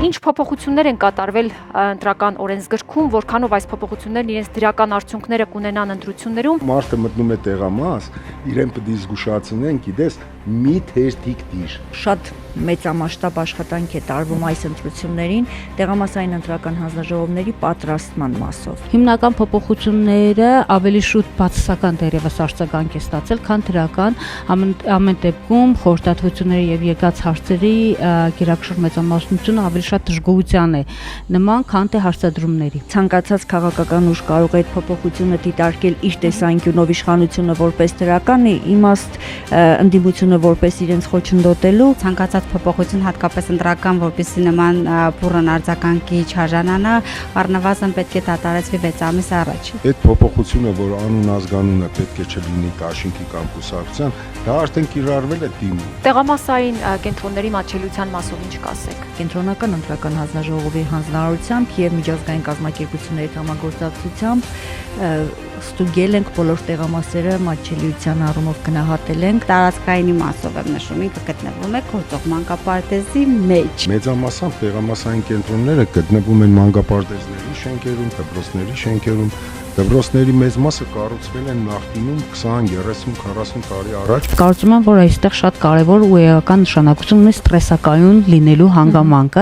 Ինչ փոփոխություններ են կատարվել ընտրական օրենսգրքում, որքանով այս փոփոխություններն իրենց դրական արդյունքները կունենան ընտրություններում։ Մարդը մտնում է տեղամաս, իրեն պետք է զգուշացնեն, գիտես, մի թերթիկ դիր։ Շատ մեծամասշտաբ աշխատանք է տարվում այս ընտրություններին տեղամասային ընտրական հանձնաժողովների պատրաստման մասով։ Հիմնական փոփոխությունները ավելի շուտ բացասական դերևս արձագանք է ստացել, քան դրական ամեն դեպքում խորհրդատվությունների եւ եկած հարցերի գերակշռ մեծամասնությունը ավելի շատ դժգոհության է նման, քան թե հարցադրումների։ Ցանկացած քաղաքական ուժ կարող է այդ փոփոխությունը դիտարկել իր տեսանկյունով, իշխանությունը որպես դրական է, իմաստ ընդդիմությունը որպես իրենց խոչընդոտելու։ Ցանկացած փոփոխություն հատկապես ընտրական, որպեսզի նման բուռն արձագանքի չարժանանա, առնվազն պետք է դատարեցվի 6 ամիս առաջ։ Այդ փոփոխությունը, որ անուն ազգանունը պետք է չլինի Դաշինքի կամ Կուսակցության, դա արդեն կիրառվել է դիմում։ Տեղամասային կենտրոնների մատչելիության մասով ինչ կասեք։ Կենտրոնական ընտրական հանձնաժողովի հանձնարարությամբ եւ միջազգային կազմակերպությունների համագործակցությամբ ստուգել ենք բոլոր տեղամասերը մատչելիության առումով գնահատել ենք։ Տարածքային մասով եմ նշում, ինքը գտնվում է գործող մանկապարտեզի մեջ։ Մեծամասամբ տեղամասային կենտրոնները գտնվում են մանկապարտեզների շենքերում, դպրոցների շենքերում։ Դպրոցների մեծ մասը կառուցվել են նախկինում 20, 30, 40 տարի առաջ։ Կարծում եմ, որ այստեղ շատ կարևոր ու էական նշանակություն ունի ստրեսակայուն լինելու հանգամանքը։